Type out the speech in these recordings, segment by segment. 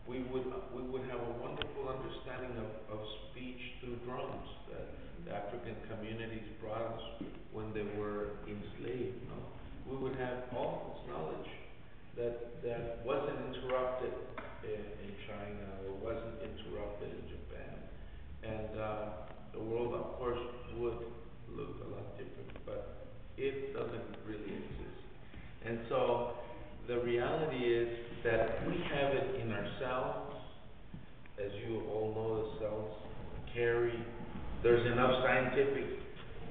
we would have a wonderful understanding of speech through drums that the African communities brought us when they were enslaved. No, we would have all this knowledge that wasn't interrupted in China or wasn't interrupted in Japan, and the world, of course, would look a lot different, but it doesn't really exist. And so the reality is that we have it in ourselves. As you all know, the cells carry, there's enough scientific,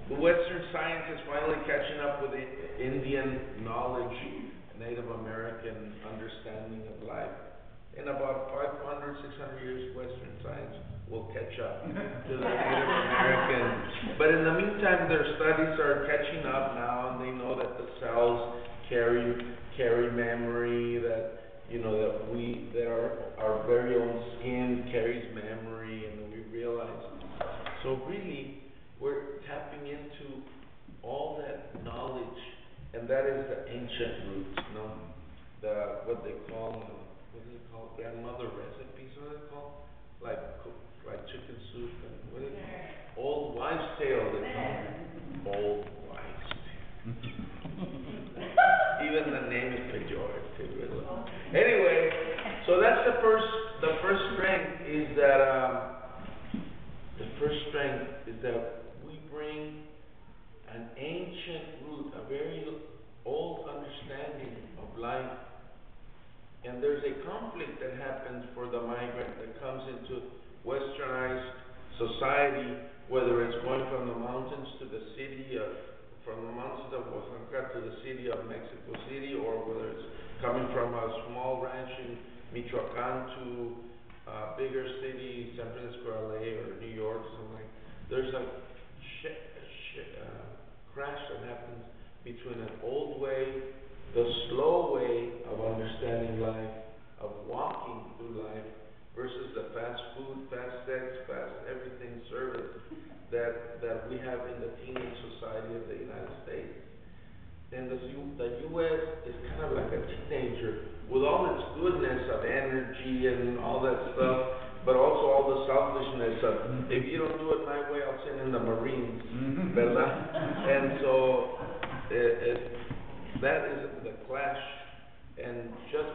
the Western science is finally catching up with the Indian knowledge, Native American understanding of life. In about 500, 600 years, Western science will catch up to the Native American. But in the meantime, their studies are catching up now, and they know that the cells carry memory, that that our very own skin carries memory, and we realize. So really, we're tapping into all that knowledge, and that is the ancient roots, what they call, grandmother recipes, what are they called? Like chicken soup, and what is it? Old wives' tale, they call it. Old wives' tale. Even the name is pejorative. Anyway, so that's the first strength is that we bring an ancient root, a very old understanding of life. And there's a conflict that happens for the migrant that comes into westernized society, whether it's going from the mountains to the city, from the mountains of Oaxaca to the city of Mexico City, or whether it's coming from a small ranch in Michoacan to a bigger city, San Francisco, LA, or New York, something like that. There's a crash that happens between an old way, the slow way of understanding life, of walking through life, versus the fast food, fast sex, fast everything service that we have in the teenage society of the United States. And the U.S. is kind of like a teenager with all its goodness of energy and all that stuff, but also all the selfishness of, if you don't do it my way, I'll send in the Marines, ¿verdad? And so that is the clash. And just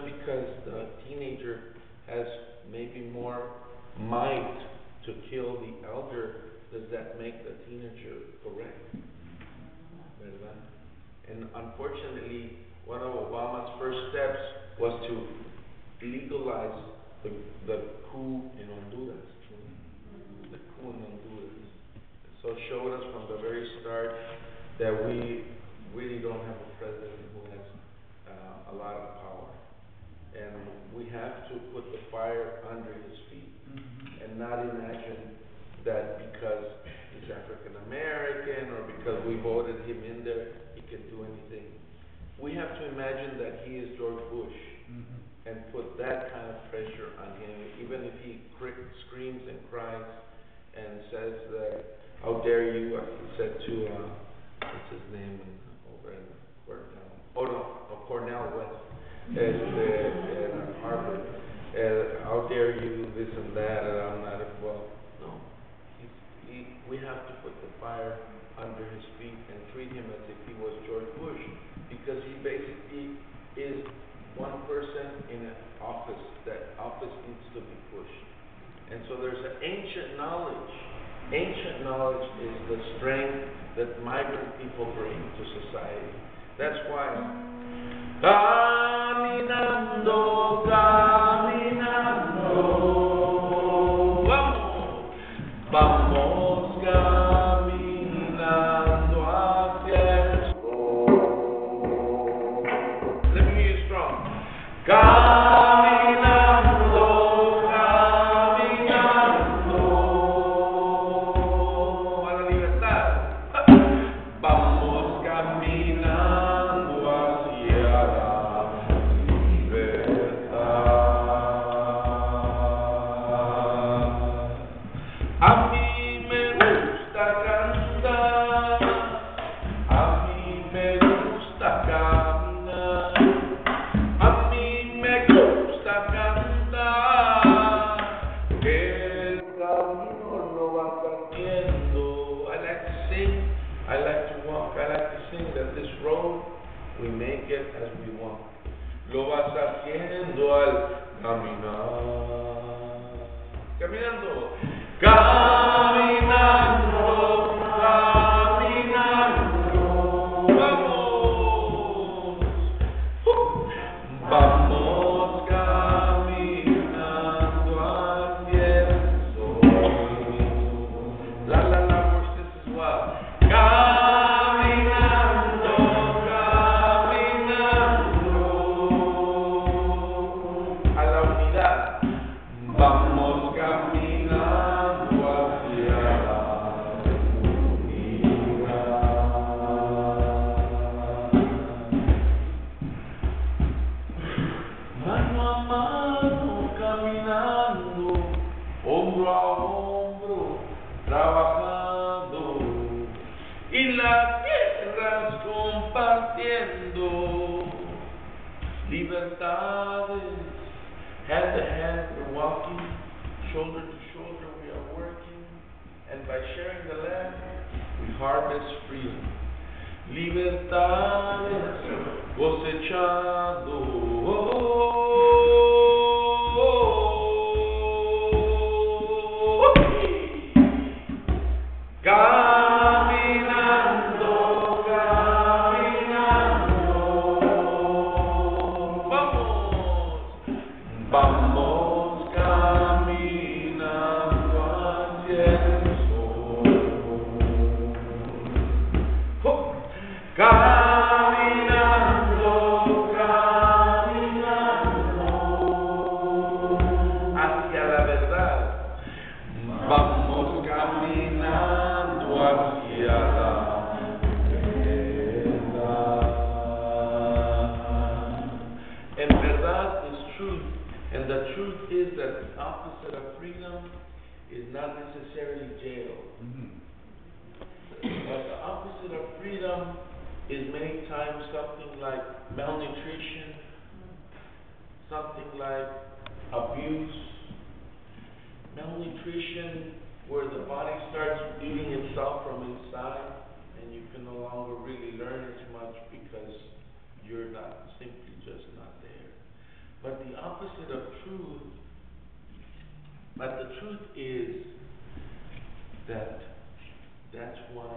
because the teenager has maybe more might to kill the elder, does that make the teenager correct? ¿Verdad? And unfortunately, one of Obama's first steps was to legalize the coup in Honduras. The coup in Honduras. So showed us from the very start that we really don't have a president who has a lot of power. And we have to put the fire under his feet and not imagine that because he's African American or because we voted him in there, he can do anything. We have to imagine that he is George Bush and put that kind of pressure on him, even if he screams and cries and says that, how dare you, like he said to, what's his name over in Cornell West, at Harvard, how dare you, this and that, and I'm not, well, no. We have to put the fire under his feet and treat him as if he was George Bush, because he basically is one person in an office. That office needs to be pushed. And so there's an ancient knowledge. Ancient knowledge is the strength that migrant people bring to society. That's why Caminando, caminando, vamos caminando hacia el sol. Let me hear you strong. Caminando, caminando a la libertad. Vamos caminando hacia la libertad. A mí me gusta cantar, a mí me gusta caminar, a mí me haciendo al caminar. Caminando. Caminando, caminando, vamos, vamos caminando hacia el sol. La, verse this as well. Caminando, caminando a la unidad. Vamos caminando hacia la unidad. Mano a mano caminando, hombro a hombro trabajando y las tierras compartiendo libertades. Hand to hand, we're walking, shoulder to shoulder, we are working, and by sharing the land, we harvest freedom. Libertades cosechando. Caminando, caminando, vamos. Vamos caminando hacia el sol. Caminando, caminando hacia la verdad. Vamos caminando hacia la verdad. En verdad is truth. And the truth is that the opposite of freedom is not necessarily jail. But the opposite of freedom is many times something like malnutrition, something like abuse. Malnutrition, where the body starts eating itself from inside, and you can no longer really learn as much because you're not simply just not there. But the opposite of truth, but the truth is that that's why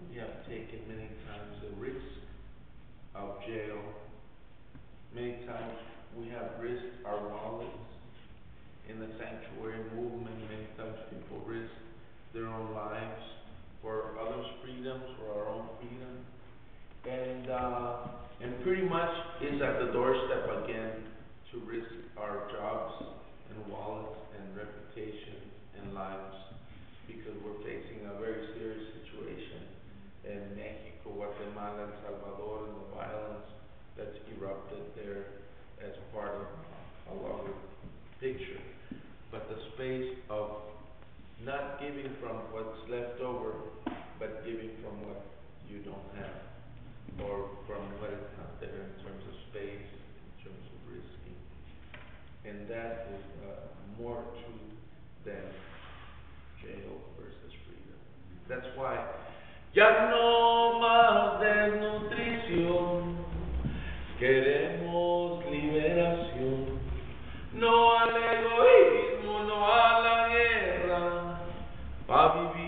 we have taken many times the risk of jail. Many times we have risked our wallets in the sanctuary movement. Many times people risk their own lives for others' freedoms, for our own freedom. And pretty much is at the doorstep again to risk our jobs and wallets and reputation and lives, because we're facing a very serious situation in Mexico, Guatemala, and Salvador, and the violence that's erupted there as part of a longer picture. But the space of not giving from what's left over, but giving from what you don't have, or from what is not there in terms of space, in terms of risking. And that is more truth than jail versus freedom. That's why ya no más desnutrición, queremos liberación. No al egoísmo, no a la guerra, pa' vivir